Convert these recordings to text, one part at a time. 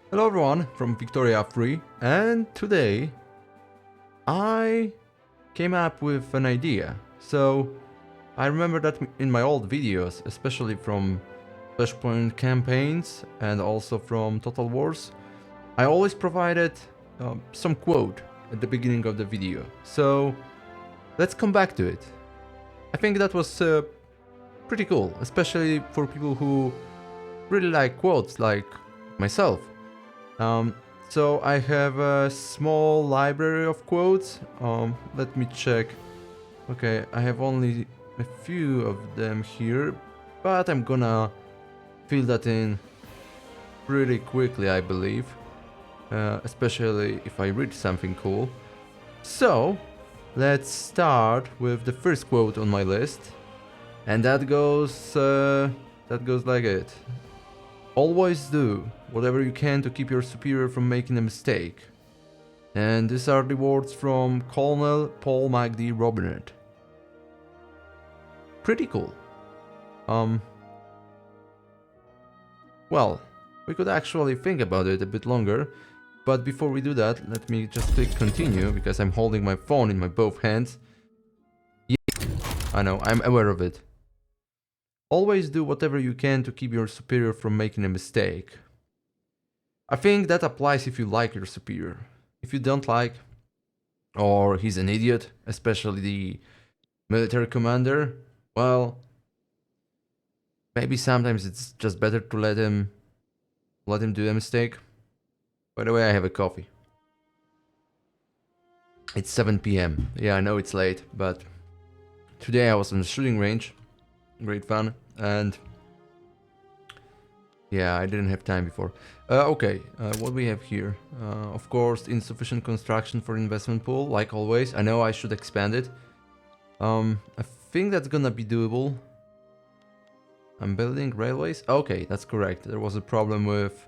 Hello everyone from Victoria Free, and today I came up with an idea. So I remember that in my old videos, especially from Flashpoint campaigns and also from Total Wars, I always provided some quote at the beginning of the video. So let's come back to it. I think that was pretty cool, especially for people who really like quotes like myself. So I have a small library of quotes. Let me check. Okay, I have only a few of them here, but I'm gonna fill that in pretty quickly, I believe. Especially if I read something cool. So, let's start with the first quote on my list, and that goes like it. Always do whatever you can to keep your superior from making a mistake. And these are the words from Colonel Paul Magdy Robinette. Pretty cool. Well, we could actually think about it a bit longer, but before we do that, let me just click continue because I'm holding my phone in my both hands. Yeah, I know, I'm aware of it. Always do whatever you can to keep your superior from making a mistake. I think that applies if you like your superior. If you don't like, or he's an idiot, especially the military commander, well, maybe sometimes it's just better to let him do a mistake. By the way, I have a coffee. It's 7 p.m. Yeah, I know it's late, but today I was on the shooting range. Great fun, and yeah, I didn't have time before. Okay, what we have here? Of course, insufficient construction for investment pool, like always. I know I should expand it. I think that's gonna be doable. I'm building railways. Okay, that's correct. There was a problem with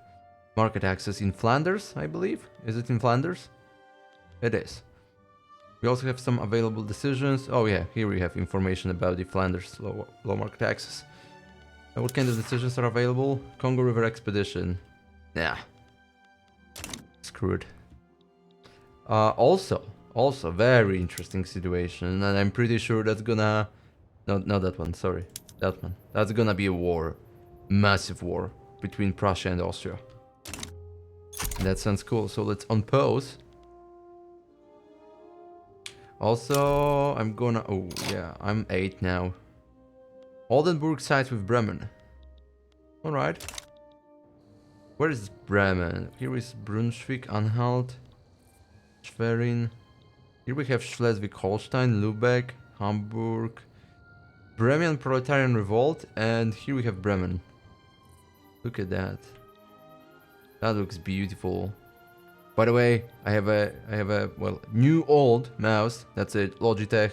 market access in Flanders, I believe. Is it in Flanders? It is. We also have some available decisions. Oh yeah, here we have information about the Flanders low market access. What kind of decisions are available? Congo River Expedition. Yeah. Screwed. Also very interesting situation, and I'm pretty sure that's gonna... No, not that one, sorry. That one. That's gonna be a war. Massive war between Prussia and Austria. That sounds cool, so let's unpause. Also, I'm gonna... Oh, yeah, I'm 8 now. Oldenburg sides with Bremen. Alright. Where is Bremen? Here is Brunswick-Anhalt, Schwerin. Here we have Schleswig-Holstein, Lübeck, Hamburg, Bremen Proletarian Revolt, and here we have Bremen. Look at that. That looks beautiful. By the way, I have a well, new old mouse. That's it, Logitech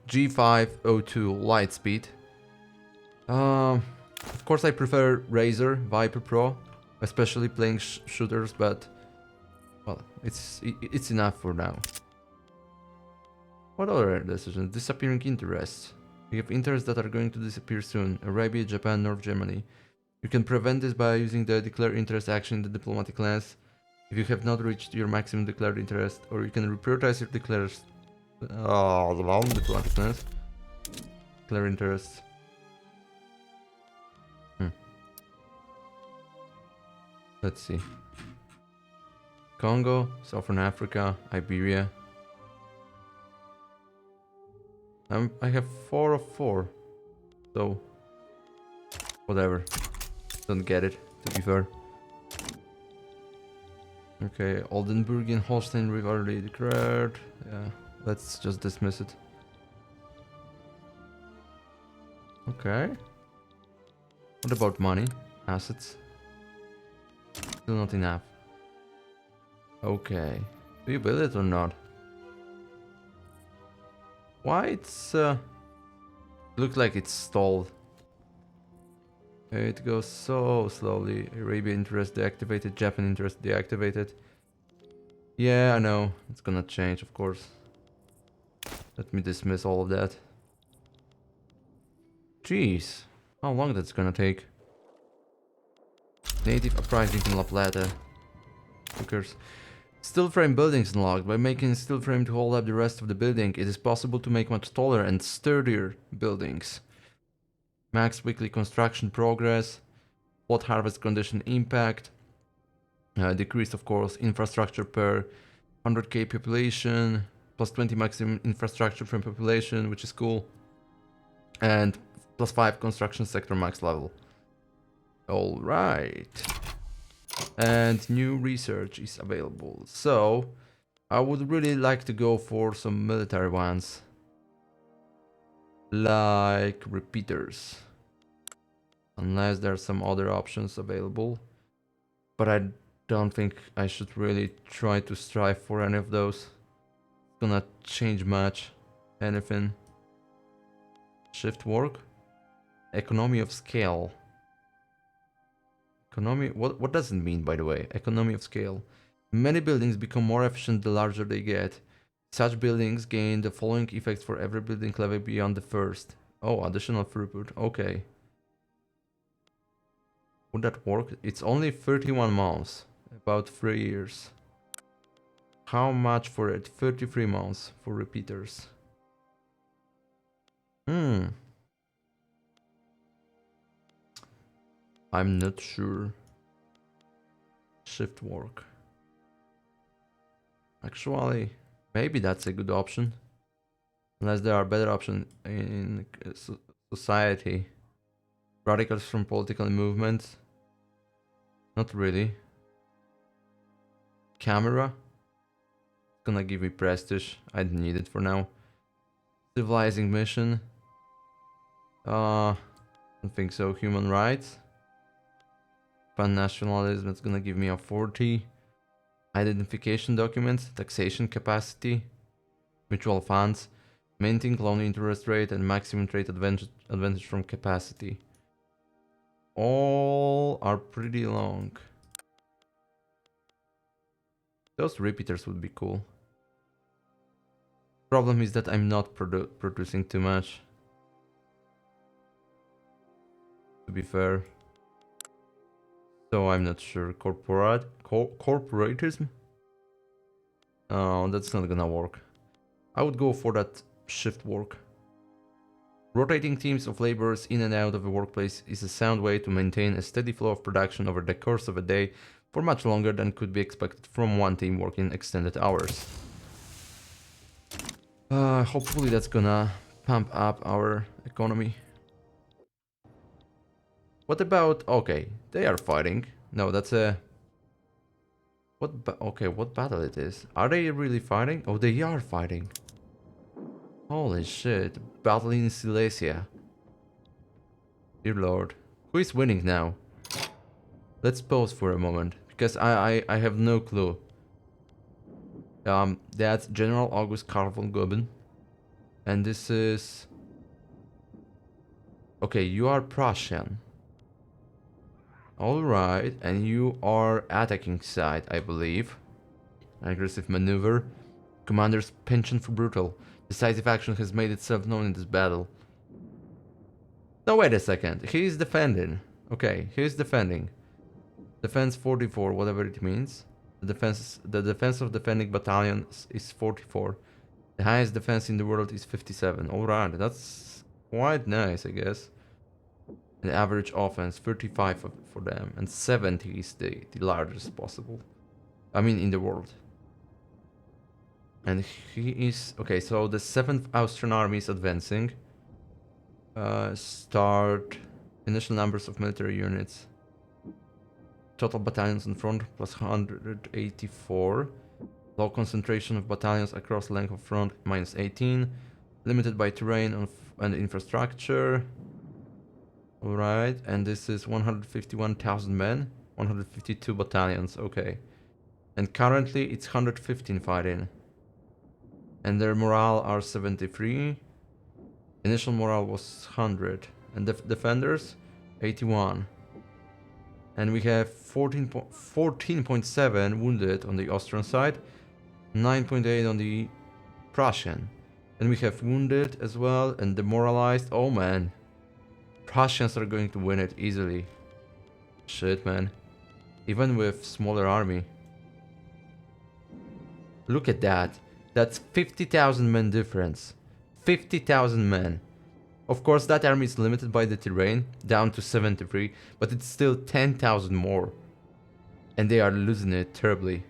G502 Lightspeed. Of course I prefer Razer Viper Pro, especially playing shooters, but well, it's enough for now. What other decisions? Disappearing interests. We have interests that are going to disappear soon. Arabia, Japan, North Germany. You can prevent this by using the declare interest action in the diplomatic lens. If you have not reached your maximum declared interest, or you can reprioritize your declares. Oh, the long diplomatic lens. Declare interest. Let's see. Congo, Southern Africa, Iberia. I have 4 of 4. So, whatever. Don't get it, to be fair. Okay, Oldenburg and Holstein we've already declared. Yeah, let's just dismiss it. Okay. What about money? Assets? Still not enough. Okay. Do you build it or not? Why it's... Looks like it's stalled. It goes so slowly. Arabia interest deactivated, Japan interest deactivated. Yeah, I know. It's gonna change, of course. Let me dismiss all of that. Jeez. How long that's gonna take? Native uprising in La Plata. Who cares? Steel frame buildings unlocked. By making steel frame to hold up the rest of the building, it is possible to make much taller and sturdier buildings. Max weekly construction progress. Plot harvest condition impact. Decreased, of course, infrastructure per 100k population. Plus 20 maximum infrastructure from population, which is cool. And plus 5 construction sector max level. Alright. And new research is available. So, I would really like to go for some military ones. Like repeaters. Unless there are some other options available. But I don't think I should really try to strive for any of those. It's gonna change much. Anything. Shift work. Economy of scale. Economy, what does it mean, by the way? Economy of scale. Many buildings become more efficient the larger they get. Such buildings gain the following effects for every building level beyond the first. Oh, additional throughput. Okay. Would that work? It's only 31 months. About 3 years. How much for it? 33 months for repeaters. I'm not sure. Shift work. Actually, maybe that's a good option. Unless there are better options in society. Radicals from political movements. Not really. Camera. It's gonna give me prestige. I don't need it for now. Civilizing mission. Don't think so. Human rights. Pan-nationalism, it's gonna give me a 40. Identification documents, taxation capacity, mutual funds, maintaining loan interest rate, and maximum trade advantage from capacity. All are pretty long. Those repeaters would be cool. Problem is that I'm not producing too much. To be fair. So I'm not sure. Corporatism? Oh, that's not gonna work. I would go for that shift work. Rotating teams of laborers in and out of a workplace is a sound way to maintain a steady flow of production over the course of a day for much longer than could be expected from one team working extended hours. Hopefully that's gonna pump up our economy. What about... Okay, they are fighting. No, that's a... Okay, what battle it is? Are they really fighting? Oh, they are fighting. Holy shit. Battle in Silesia. Dear lord. Who is winning now? Let's pause for a moment. Because I have no clue. That's General August Karl von Goeben. And this is... Okay, you are Prussian. Alright, and you are attacking side, I believe. Aggressive maneuver. Commander's penchant for brutal. Decisive action has made itself known in this battle. No, wait a second. He is defending. Okay, he is defending. Defense 44, whatever it means. The defense of defending battalions is 44. The highest defense in the world is 57. Alright, that's quite nice, I guess. The average offense 35 for them, and 70 is the largest possible. I mean, in the world. And he is... Okay, so the 7th Austrian army is advancing. Start... Initial numbers of military units. Total battalions in front plus 184. Low concentration of battalions across length of front minus 18. Limited by terrain and infrastructure. Alright, and this is 151,000 men. 152 battalions, okay. And currently it's 115 fighting. And their morale are 73. Initial morale was 100. And defenders, 81. And we have 14.7 wounded on the Austrian side. 9.8 on the Prussian. And we have wounded as well and demoralized. Oh man. Prussians are going to win it easily. Shit, man. even with smaller army. Look at that. That's 50,000 men difference. 50,000 men. Of course, that army is limited by the terrain, down to 73, but it's still 10,000 more. And they are losing it terribly.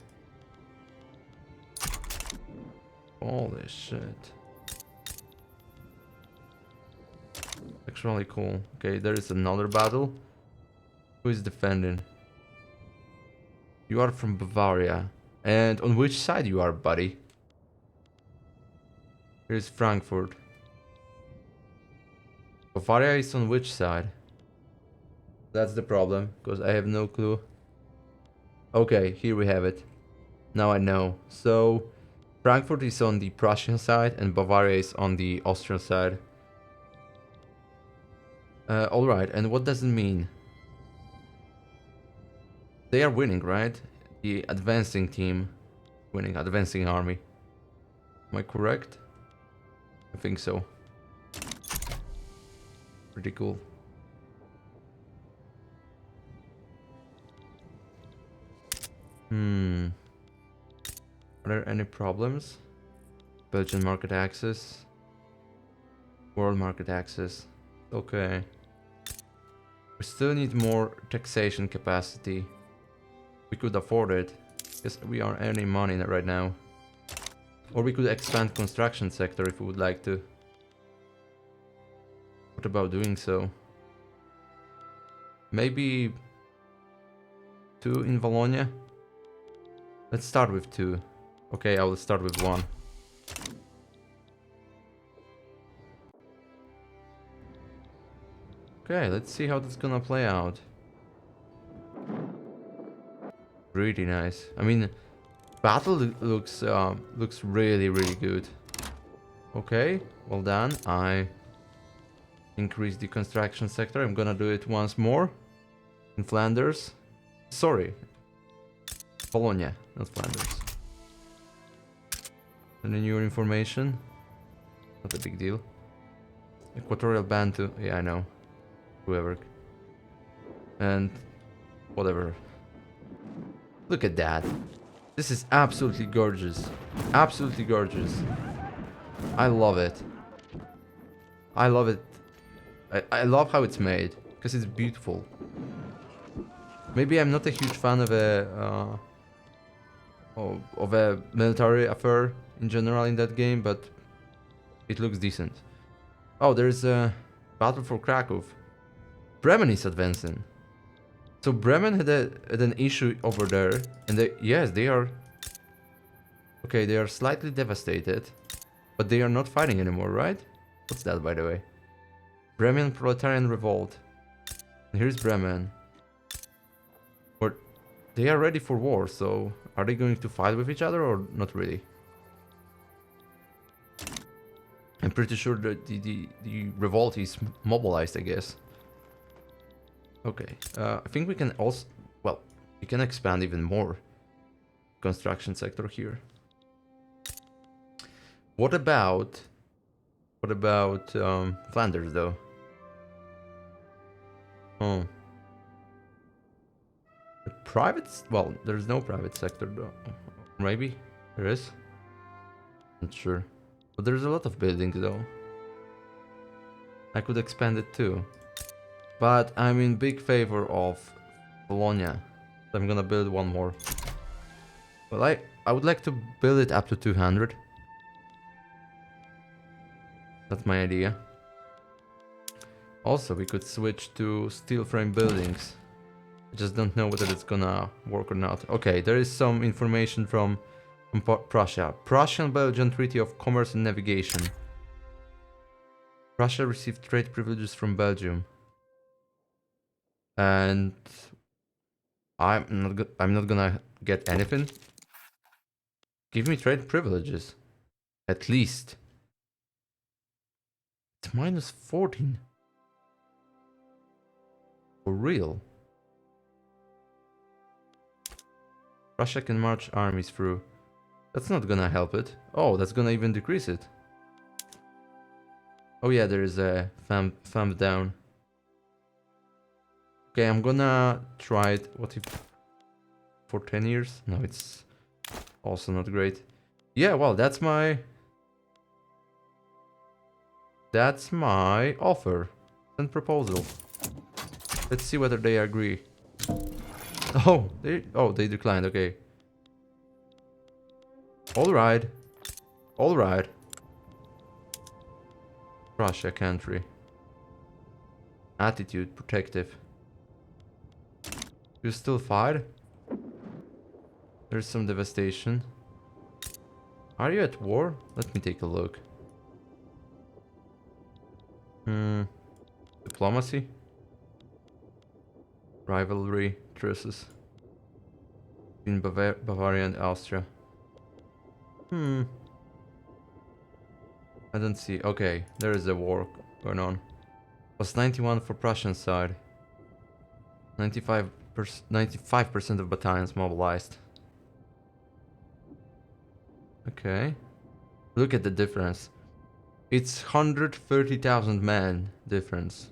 Holy shit. Actually cool. Okay, there is another battle. Who is defending? You are from Bavaria. And on which side you are, buddy? Here's Frankfurt. Bavaria is on which side? That's the problem, because I have no clue. Okay, here we have it. Now I know. So, Frankfurt is on the Prussian side and Bavaria is on the Austrian side. Alright, and what does it mean? They are winning, right? The advancing team winning, advancing army. Am I correct? I think so. Pretty cool. Are there any problems? Belgian market access. World market access. Okay. We still need more taxation capacity. We could afford it, because we are earning money right now. Or we could expand construction sector if we would like to. What about doing so? Maybe 2 in Wallonia? Let's start with 2. Okay, I will start with 1. Okay, let's see how that's gonna play out. Really nice. I mean, battle looks really good. Okay, well done. I increased the construction sector. I'm gonna do it once more in Flanders. Sorry, Bologna, not Flanders. Any new information? Not a big deal. Equatorial band to, yeah, I know. Whoever. And whatever. Look at that. This is absolutely gorgeous. Absolutely gorgeous. I love it. I love it. I love how it's made, because it's beautiful. Maybe I'm not a huge fan of a military affair in general in that game, but it looks decent. Oh, there's a battle for Krakow. Bremen is advancing. So Bremen had an issue over there, and they are... Okay, they are slightly devastated, but they are not fighting anymore, right? What's that, by the way? Bremen Proletarian Revolt. And here's Bremen. Or they are ready for war, so are they going to fight with each other or not really? I'm pretty sure that the revolt is mobilized, I guess. Okay, I think we can also, well, we can expand even more construction sector here. What about Flanders though? Oh, the private, well, there's no private sector though. Maybe there is. Not sure, but there's a lot of buildings though. I could expand it too. But I'm in big favor of Bologna. So I'm gonna build one more. Well, I would like to build it up to 200. That's my idea. Also, we could switch to steel frame buildings. I just don't know whether it's gonna work or not. Okay, there is some information from Prussia. Prussian-Belgian Treaty of Commerce and Navigation. Prussia received trade privileges from Belgium. And I'm not gonna get anything. Give me trade privileges, at least. It's minus 14. For real. Russia can march armies through. That's not gonna help it. Oh, that's gonna even decrease it. Oh yeah, there is a thumb down. Okay, I'm gonna try it. What if for 10 years. No, it's also not great. Yeah, well, that's my offer and proposal. Let's see whether they agree. Oh, they declined. Okay. All right. All right. Russia country. Attitude protective. You still fight? There's some devastation. Are you at war? Let me take a look. Diplomacy? Rivalry, truces. In Bavaria and Austria. I don't see. Okay, there is a war going on. Was 91 for Prussian side. 95% of battalions mobilized. Okay. Look at the difference. It's 130,000 men difference.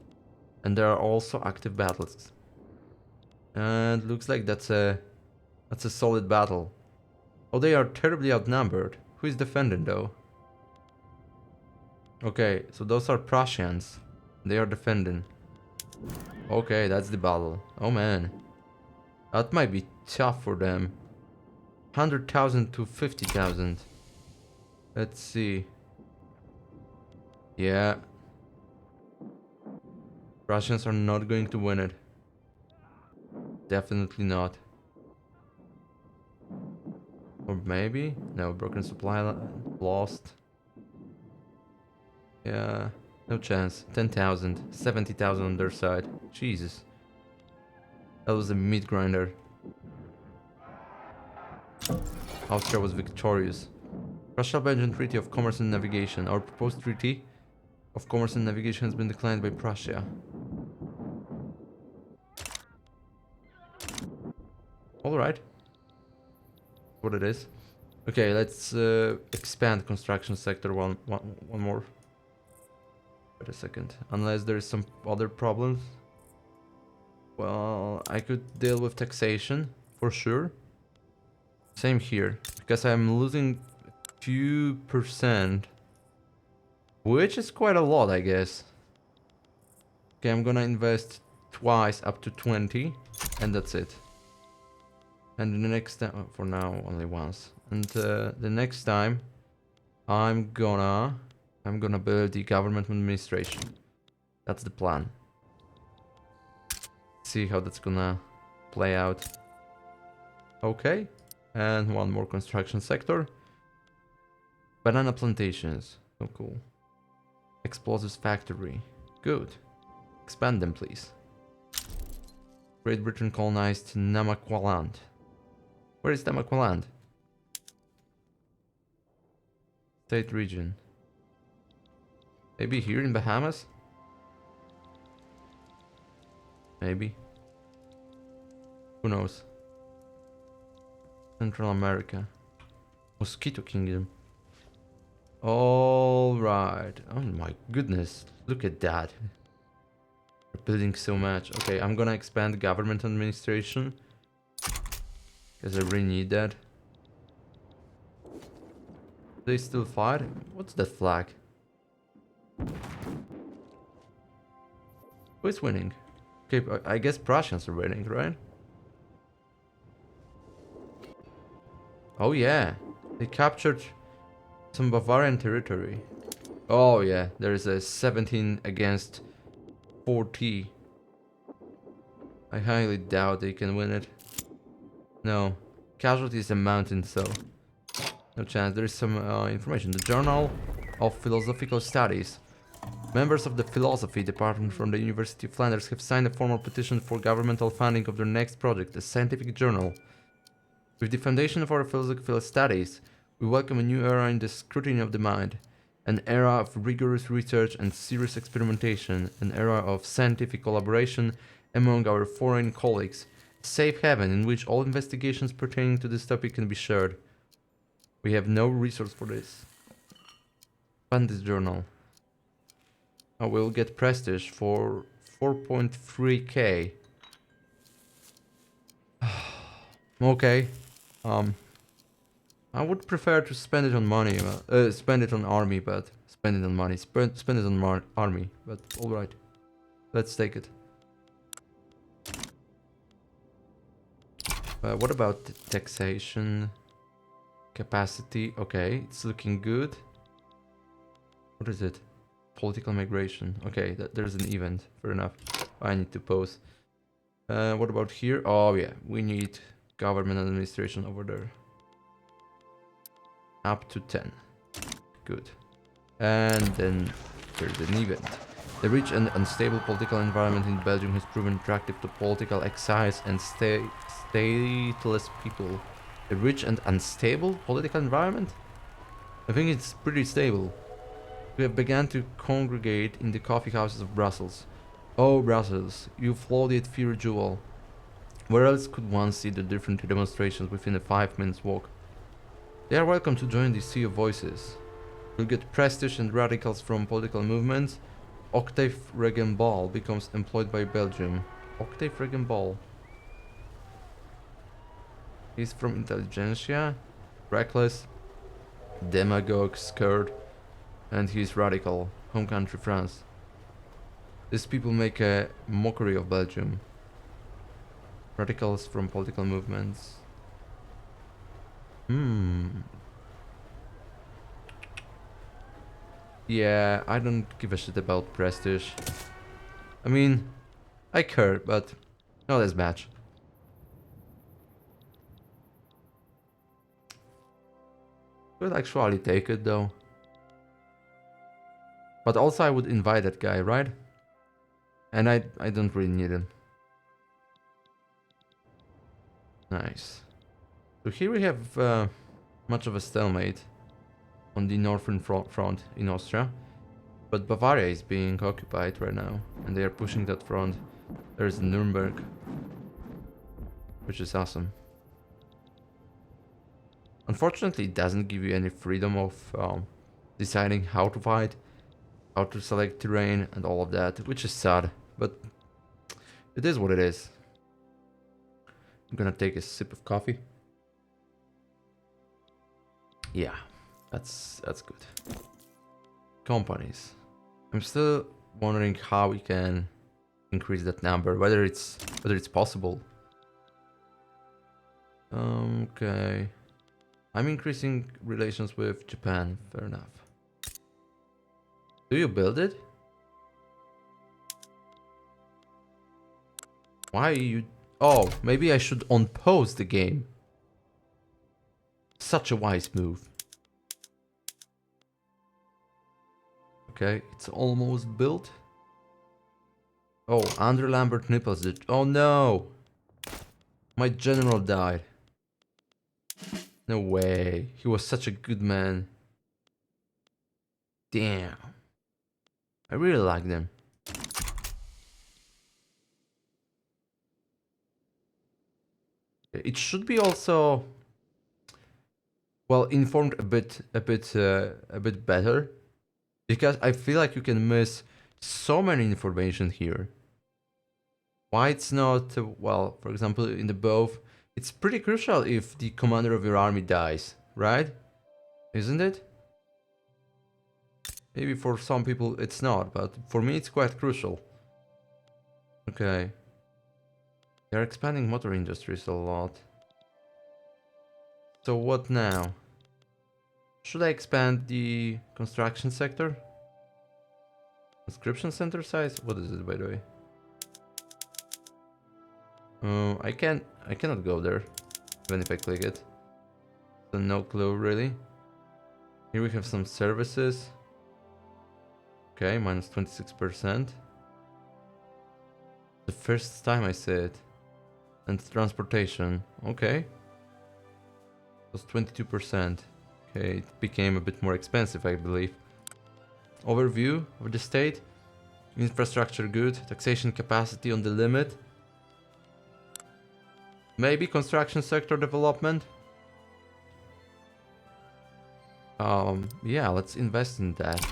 And there are also active battles. And looks like that's a solid battle. Oh, they are terribly outnumbered. Who is defending though? Okay, so those are Prussians. They are defending. Okay, that's the battle. Oh man. That might be tough for them. 100,000 to 50,000. Let's see. Yeah. Russians are not going to win it. Definitely not. Or maybe? No, broken supply lost. Yeah, no chance. 10,000, 70,000 on their side. Jesus. That was a meat grinder. Austria was victorious. Russia-Belgian Treaty of Commerce and Navigation. Our proposed treaty of commerce and navigation has been declined by Prussia. Alright. What it is. Okay, let's expand construction sector one more. Wait a second. Unless there's some other problems. Well, I could deal with taxation for sure. Same here, because I'm losing few percent, which is quite a lot, I guess. Okay, I'm gonna invest twice up to 20, and that's it. And the next time, for now, only once. And the next time, I'm gonna build the government administration. That's the plan. See how that's gonna play out. Okay, and one more construction sector. Banana plantations. Oh, cool. Explosives factory. Good. Expand them, please. Great Britain colonized Namaqualand. Where is Namaqualand? State region. Maybe here in Bahamas? Maybe. Who knows? Central America. Mosquito Kingdom. Alright. Oh my goodness. Look at that. We're building so much. Okay, I'm gonna expand government administration. Because I really need that. They still fight? What's that flag? Who is winning? Okay, I guess Prussians are winning, right? Oh yeah. They captured some Bavarian territory. Oh yeah, there is a 17 against 40. I highly doubt they can win it. No. Casualty is a mountain, so no chance. There is some information. The Journal of Philosophical Studies. Members of the Philosophy Department from the University of Flanders have signed a formal petition for governmental funding of their next project, a scientific journal. With the foundation of our philosophical studies, we welcome a new era in the scrutiny of the mind, an era of rigorous research and serious experimentation, an era of scientific collaboration among our foreign colleagues, a safe haven in which all investigations pertaining to this topic can be shared. We have no resource for this. Fund this journal. I will get prestige for 4.3k. Okay. Um, I would prefer to spend it on money, spend it on army, but spend it on money, spend it on army, but alright. Let's take it. What about the taxation? Capacity, okay, it's looking good. What is it? Political migration. Okay, there's an event, fair enough. I need to pause. What about here? Oh yeah, we need government administration over there. Up to 10. Good. And then there's an event. The rich and unstable political environment in Belgium has proven attractive to political exiles and stateless people. A rich and unstable political environment? I think it's pretty stable. We have begun to congregate in the coffee houses of Brussels. Oh, Brussels, you floated fear jewel. Where else could one see the different demonstrations within a 5 minutes walk? They are welcome to join the sea of voices. You'll get prestige and radicals from political movements. Octave Regenball becomes employed by Belgium. Octave Regenball. He's from intelligentsia, reckless, demagogue, scared, and he's radical. Home country France. These people make a mockery of Belgium. Radicals from political movements. Yeah, I don't give a shit about prestige. I mean, I care, but not as much. Could actually take it though. But also I would invite that guy, right? And I don't really need him. Nice. So here we have much of a stalemate on the northern front in Austria. But Bavaria is being occupied right now, and they are pushing that front. There's Nuremberg, which is awesome. Unfortunately, it doesn't give you any freedom of deciding how to fight, how to select terrain, and all of that, which is sad, but it is what it is. I'm gonna take a sip of coffee. Yeah, that's good. Companies. I'm still wondering how we can increase that number, whether it's possible. Okay. I'm increasing relations with Japan, fair enough. Do you build it? Why you... Oh, maybe I should unpause the game. Such a wise move. Okay, it's almost built. Oh, Andrew Lambert Nipples did... Oh no! My general died. No way. He was such a good man. Damn. I really like them. It should be also... well, informed a bit better. Because I feel like you can miss so many information here. Why it's not... well, for example, in the both... It's pretty crucial if the commander of your army dies, right? Isn't it? Maybe for some people it's not, but for me it's quite crucial. Okay. They're expanding motor industries a lot. So what now? Should I expand the construction sector? Conscription center size? What is it, by the way? I cannot go there, even if I click it. So no clue really. Here we have some services. Okay, minus 26%. The first time I see it. And transportation, okay. It was 22%. Okay, it became a bit more expensive, I believe. Overview of the state. Infrastructure good. Taxation capacity on the limit. Maybe construction sector development. Yeah, let's invest in that.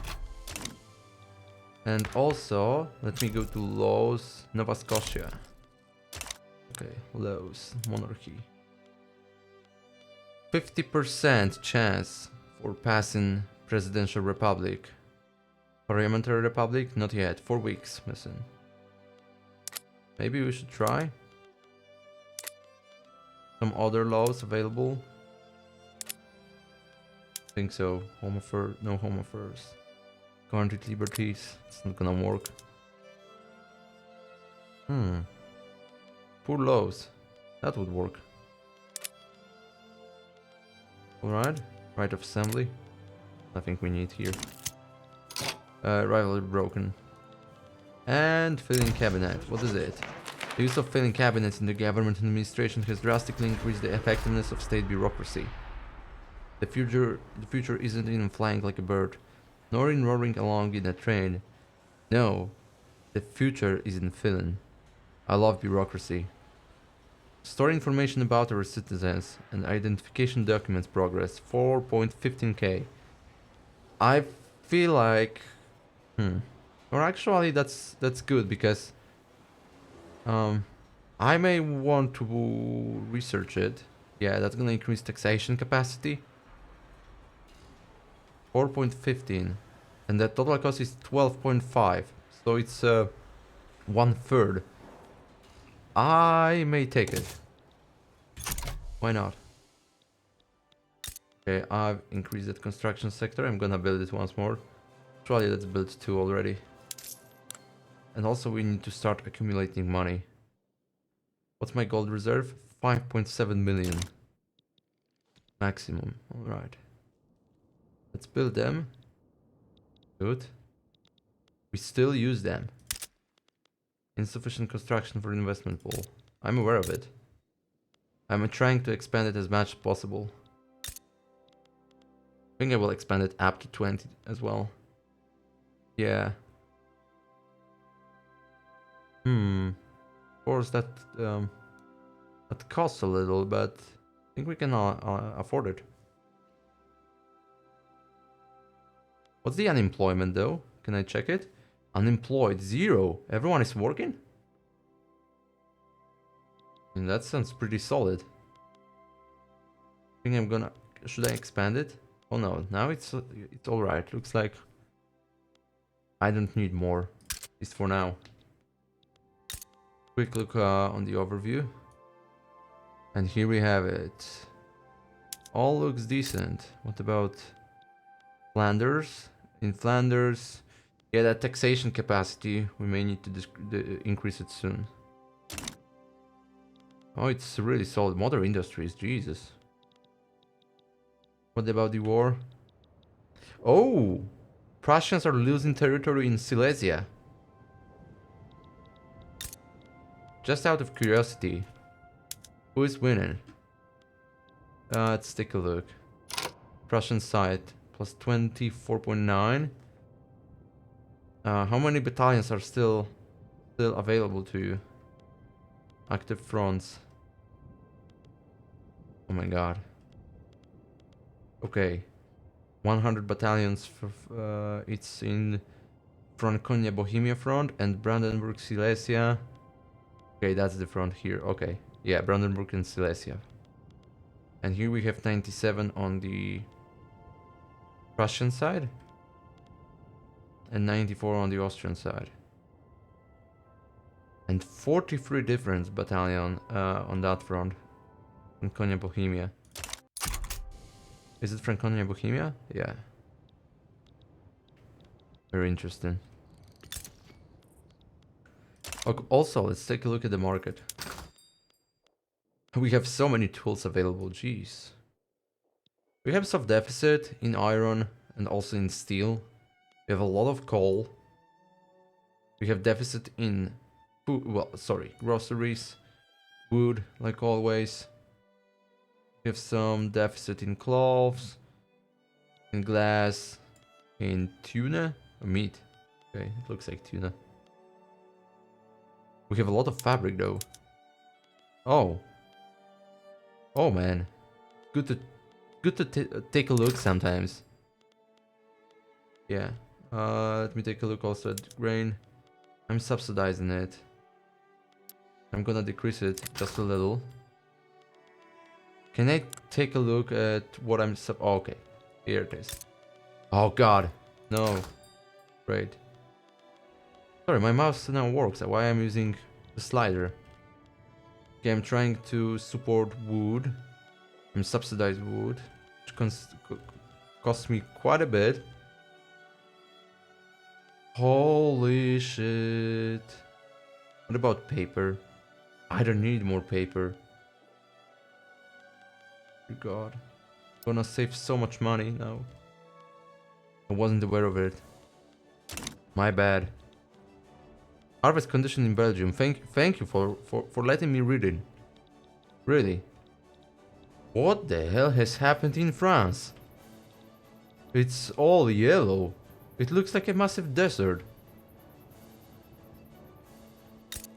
And also, let me go to laws, Nova Scotia. Okay, laws, monarchy. 50% chance for passing presidential republic. Parliamentary republic? Not yet. 4 weeks missing. Maybe we should try. Some other laws available. I think so. Home affairs, no home affairs. Guaranteed liberties. It's not gonna work. Poor laws. That would work. Alright. Right of assembly. Nothing we need here. Rivalry broken. And filling cabinet. What is it? The use of filling cabinets in the government and administration has drastically increased the effectiveness of state bureaucracy. The future isn't in flying like a bird, nor in roaring along in a train. No, the future is in filling. I love bureaucracy. Store information about our citizens and identification documents progress 4.15k. I feel like, or actually that's good because I may want to research it. Yeah, that's gonna increase taxation capacity. 4.15, and the total cost is 12.5, so it's 1/3. I may take it. Why not? Okay, I've increased that construction sector. I'm gonna build it once more. Actually, let's build 2 already. And also we need to start accumulating money. What's my gold reserve? 5.7 million. Maximum. Alright. Let's build them. Good. We still use them. Insufficient construction for investment pool. I'm aware of it. I'm trying to expand it as much as possible. I think I will expand it up to 20 as well. Yeah. Of course that costs a little, but I think we can afford it. What's the unemployment though? Can I check it? Unemployed, 0. Everyone is working? And that sounds pretty solid. I think I'm gonna... Should I expand it? Oh no, now it's alright. Looks like I don't need more. At least for now. Quick look on the overview. And here we have it. All looks decent. What about Flanders? In Flanders, yeah, that taxation capacity, we may need to increase it soon. Oh, it's really solid. Modern industries, Jesus. What about the war? Oh! Prussians are losing territory in Silesia. Just out of curiosity, who is winning? Let's take a look. Prussian side, plus 24.9. How many battalions are still available to you? Active fronts. Oh my god. Okay. 100 battalions for, it's in Franconia-Bohemia front and Brandenburg-Silesia. Okay, that's the front here. Okay. Yeah, Brandenburg and Silesia. And here we have 97 on the Russian side. And 94 on the Austrian side. And 43 different battalion on that front. Franconia-Bohemia. Is it Franconia-Bohemia? Yeah. Very interesting. Okay, also, let's take a look at the market. We have so many tools available, jeez. We have some deficit in iron and also in steel. We have a lot of coal. We have deficit in food, well, sorry, groceries, wood, like always. We have some deficit in cloths, in glass, in tuna, or meat. Okay, it looks like tuna. We have a lot of fabric though. Oh. Oh man. Good to take a look sometimes. Yeah. Let me take a look also at grain. I'm subsidizing it. I'm gonna decrease it just a little. Can I take a look at what I'm oh, okay, here it is. Oh god, no. Great. Sorry, my mouse now works. Why I'm using the slider? Okay, I'm trying to support wood. I'm subsidized wood, which costs me quite a bit. Holy shit. What about paper? I don't need more paper. God. Gonna save so much money now. I wasn't aware of it. My bad. Harvest condition in Belgium. Thank you for letting me read it. Really. What the hell has happened in France? It's all yellow. It looks like a massive desert.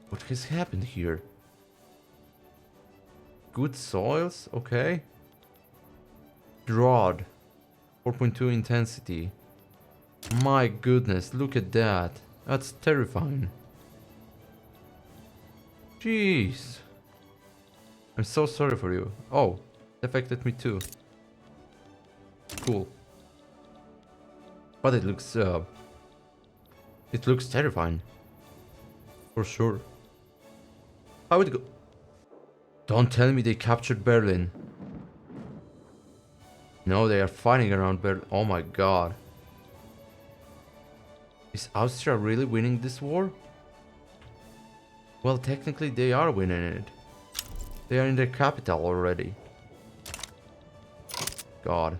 What has happened here? Good soils? Okay. Drought. 4.2 intensity. My goodness, look at that. That's terrifying. Jeez. I'm so sorry for you. Oh, it affected me too. Cool. But it looks terrifying. For sure. How would it go? Don't tell me they captured Berlin. No, they are fighting around Berlin. Oh my god. Is Austria really winning this war? Well, technically they are winning it. They are in their capital already. God.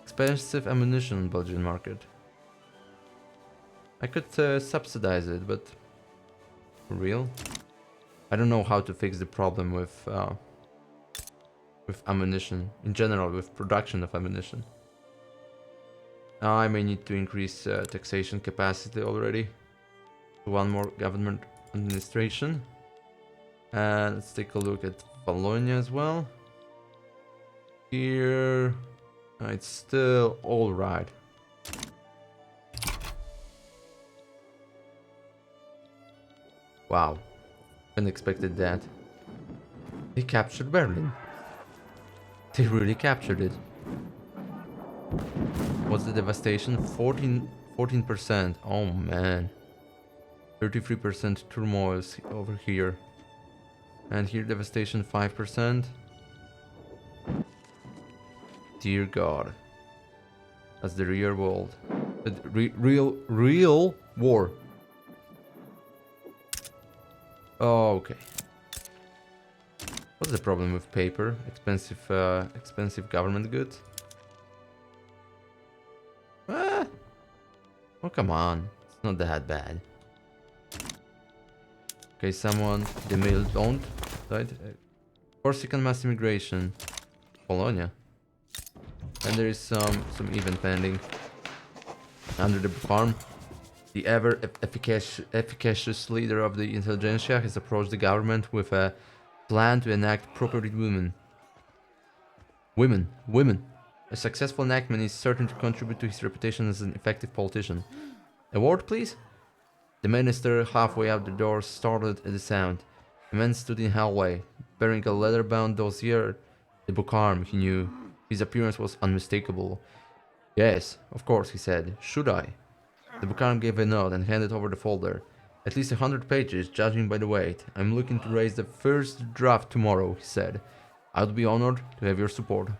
Expensive ammunition in Belgian market. I could subsidize it, but for real? I don't know how to fix the problem with ammunition in general, with production of ammunition. I may need to increase taxation capacity already. One more government administration. And let's take a look at Wallonia as well. Here, it's still all right. Wow, unexpected that. They captured Berlin. They really captured it. What's the devastation? 14%. Oh man. 33% turmoil over here. And here devastation 5%. Dear God. That's the real world. Real war. Oh, okay. What's the problem with paper? Expensive government goods? Ah! Oh, come on. It's not that bad. Okay, the male don't, right? Corsican mass immigration. Bologna. And there is some event pending. Under the farm. The ever efficacious leader of the intelligentsia has approached the government with a plan to enact property women. Women. A successful enactment is certain to contribute to his reputation as an effective politician. A word, please? The minister, halfway out the door, startled at the sound. A man stood in the hallway, bearing a leather-bound dossier. The Bookworm, he knew. His appearance was unmistakable. Yes, of course, he said. Should I? The Bookworm gave a nod and handed over the folder. At least 100 pages, judging by the weight. I'm looking to raise the first draft tomorrow, he said. I would be honored to have your support.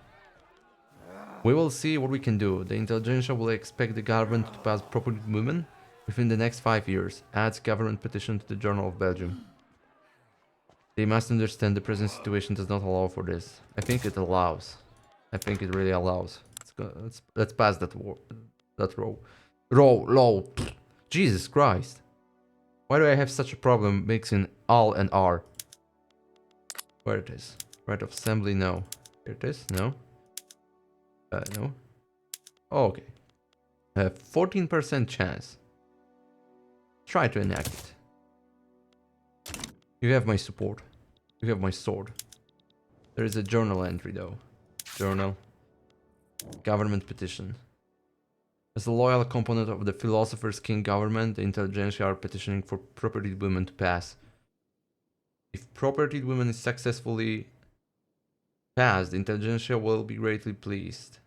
We will see what we can do. The intelligentsia will expect the government to pass property women within the next 5 years. Adds government petition to the Journal of Belgium. They must understand the present situation does not allow for this. I think it allows. I think it really allows. Let's pass that law. Jesus Christ. Why do I have such a problem mixing AL and R? Where it is? Right of assembly, no. Here it is, no. No. Oh, okay. 14% chance. Try to enact it. You have my support. You have my sword. There is a journal entry though. Journal. Government petition. As a loyal component of the Philosopher's King government, the intelligentsia are petitioning for propertied women to pass. If propertied women is successfully pass, the intelligentsia will be greatly pleased.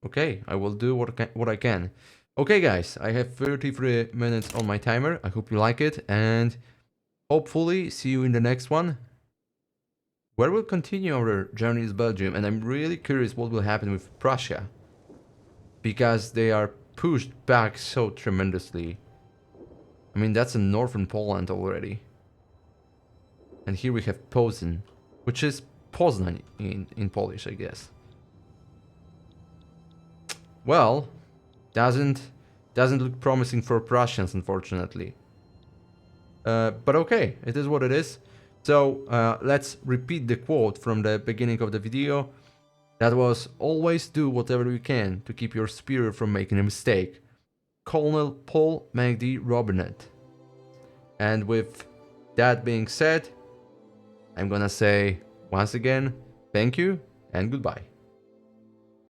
Okay, I will do what I can. Okay, guys, I have 33 minutes on my timer. I hope you like it, and hopefully see you in the next one, where we'll continue our journey to Belgium. And I'm really curious what will happen with Prussia, because they are pushed back so tremendously. I mean, that's in northern Poland already. And here we have Posen, which is Poznań in Polish, I guess. Well, doesn't look promising for Prussians, unfortunately. But okay, it is what it is. So let's repeat the quote from the beginning of the video. That was, always do whatever you can to keep your superior from making a mistake. Colonel Paul Magdy Robinet. And with that being said, I'm gonna say once again, thank you and goodbye.